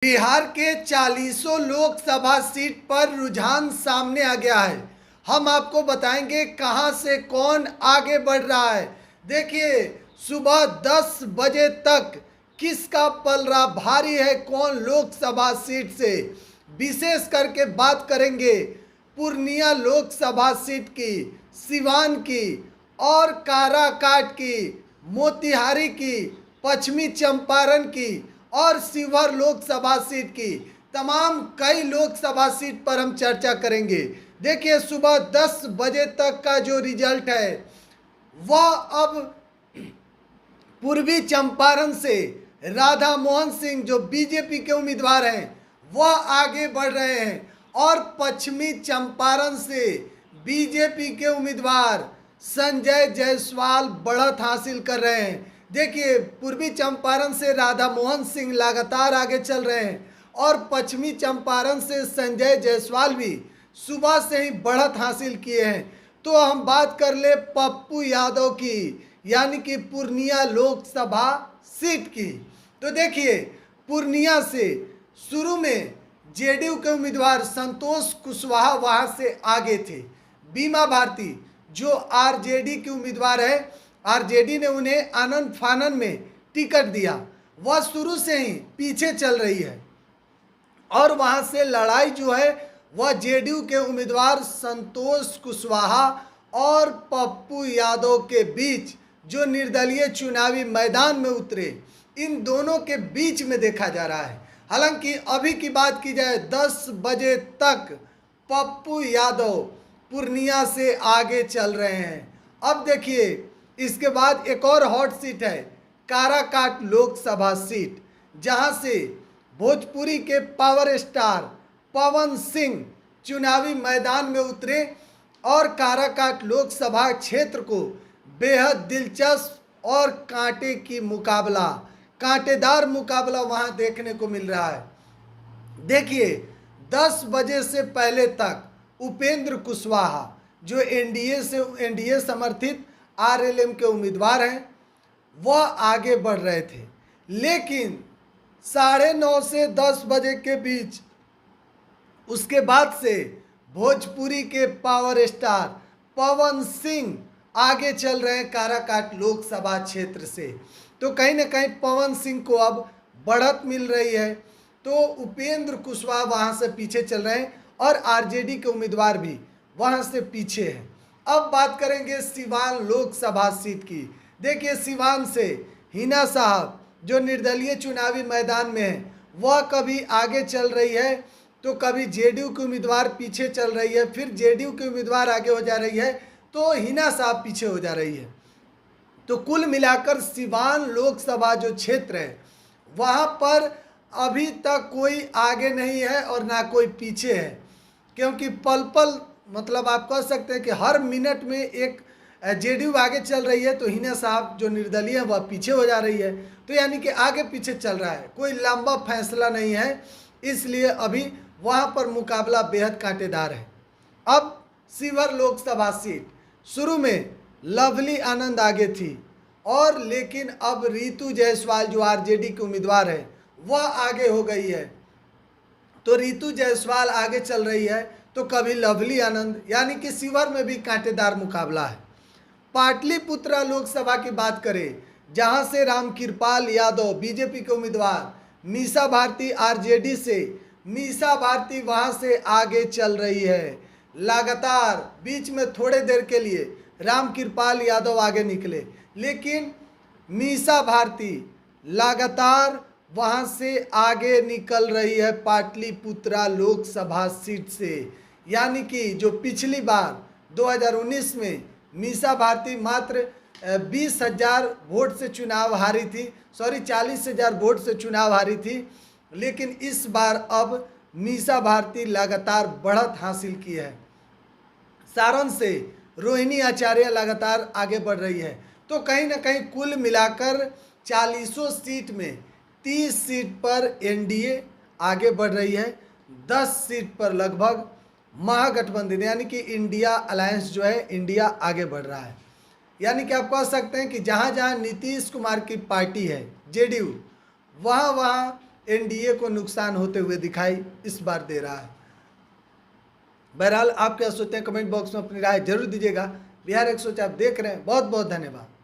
बिहार के 40 लोकसभा सीट पर रुझान सामने आ गया है। हम आपको बताएंगे कहां से कौन आगे बढ़ रहा है। देखिए, सुबह 10 बजे तक किसका पलड़ा भारी है, कौन लोकसभा सीट से। विशेष करके बात करेंगे पूर्णिया लोकसभा सीट की, सिवान की और काराकाट की, मोतिहारी की, पश्चिमी चंपारण की और शिवहर लोकसभा सीट की। तमाम कई लोकसभा सीट पर हम चर्चा करेंगे। देखिए, सुबह 10 बजे तक का जो रिजल्ट है वह अब पूर्वी चंपारण से राधा मोहन सिंह जो बीजेपी के उम्मीदवार हैं वह आगे बढ़ रहे हैं और पश्चिमी चंपारण से बीजेपी के उम्मीदवार संजय जायसवाल बढ़त हासिल कर रहे हैं। देखिए, पूर्वी चंपारण से राधा मोहन सिंह लगातार आगे चल रहे हैं और पश्चिमी चंपारण से संजय जायसवाल भी सुबह से ही बढ़त हासिल किए हैं। तो हम बात कर ले पप्पू यादव की, यानी कि पूर्णिया लोकसभा सीट की। तो देखिए, पूर्णिया से शुरू में जेडीयू के उम्मीदवार संतोष कुशवाहा वहां से आगे थे। बीमा भारती जो आरजेडी की उम्मीदवार है, आरजेडी ने उन्हें आनंद फानन में टिकट दिया, वह शुरू से ही पीछे चल रही है और वहां से लड़ाई जो है वह जेडीयू के उम्मीदवार संतोष कुशवाहा और पप्पू यादव के बीच जो निर्दलीय चुनावी मैदान में उतरे, इन दोनों के बीच में देखा जा रहा है। हालांकि अभी की बात की जाए 10 बजे तक पप्पू यादव पूर्णिया से आगे चल रहे हैं। अब देखिए, इसके बाद एक और हॉट सीट है काराकाट लोकसभा सीट, जहां से भोजपुरी के पावर स्टार पवन सिंह चुनावी मैदान में उतरे और काराकाट लोकसभा क्षेत्र को बेहद दिलचस्प और कांटेदार मुकाबला वहां देखने को मिल रहा है। देखिए, 10 बजे से पहले तक उपेंद्र कुशवाहा जो एनडीए समर्थित आरएलएम के उम्मीदवार हैं वह आगे बढ़ रहे थे, लेकिन 9:30 से 10 बजे के बीच उसके बाद से भोजपुरी के पावर स्टार पवन सिंह आगे चल रहे हैं काराकाट लोकसभा क्षेत्र से। तो कहीं ना कहीं पवन सिंह को अब बढ़त मिल रही है, तो उपेंद्र कुशवाहा वहां से पीछे चल रहे हैं और आरजेडी के उम्मीदवार भी वहां से पीछे हैं। अब बात करेंगे सिवान लोकसभा सीट की। देखिए, सिवान से हिना साहब जो निर्दलीय चुनावी मैदान में है वह कभी आगे चल रही है तो कभी जेडीयू की उम्मीदवार पीछे चल रही है, फिर जेडीयू की उम्मीदवार आगे हो जा रही है तो हिना साहब पीछे हो जा रही है। तो कुल मिलाकर सिवान लोकसभा जो क्षेत्र है वहाँ पर अभी तक कोई आगे नहीं है और ना कोई पीछे है, क्योंकि पल पल मतलब आप कह सकते हैं कि हर मिनट में एक जेडीयू आगे चल रही है तो हिना साहब जो निर्दलीय है वह पीछे हो जा रही है। तो यानी कि आगे पीछे चल रहा है, कोई लंबा फैसला नहीं है, इसलिए अभी वहाँ पर मुकाबला बेहद कांटेदार है। अब शिवहर लोकसभा सीट, शुरू में लवली आनंद आगे थी और लेकिन अब रितु जायसवाल जो आरजेडी के उम्मीदवार है वह आगे हो गई है। तो रितु जायसवाल आगे चल रही है तो कभी लवली आनंद, यानी कि शिवहर में भी कांटेदार मुकाबला है। पाटलिपुत्रा लोकसभा की बात करें, जहां से रामकृपाल यादव बीजेपी के उम्मीदवार, मीसा भारती आरजेडी से, मीसा भारती वहां से आगे चल रही है लगातार। बीच में थोड़े देर के लिए रामकृपाल यादव आगे निकले, लेकिन मीसा भारती लगातार वहां से आगे निकल रही है पाटलिपुत्रा लोकसभा सीट से। यानी कि जो पिछली बार 2019 में मीसा भारती मात्र 20,000 वोट से चुनाव हारी थी, 40,000 वोट से चुनाव हारी थी, लेकिन इस बार अब मीसा भारती लगातार बढ़त हासिल की है। सारण से रोहिणी आचार्य लगातार आगे बढ़ रही है। तो कहीं ना कहीं कुल मिलाकर 40 सीट में 30 सीट पर एनडीए आगे बढ़ रही है, 10 सीट पर लगभग महागठबंधन यानी कि इंडिया अलायंस जो है इंडिया आगे बढ़ रहा है। यानी कि आप कह सकते हैं कि जहाँ जहाँ नीतीश कुमार की पार्टी है जेडीयू, वहाँ एनडीए को नुकसान होते हुए दिखाई इस बार दे रहा है। बहरहाल आप क्या सोचते हैं कमेंट बॉक्स में अपनी राय जरूर दीजिएगा। बिहार 104 आप देख रहे हैं, बहुत बहुत धन्यवाद।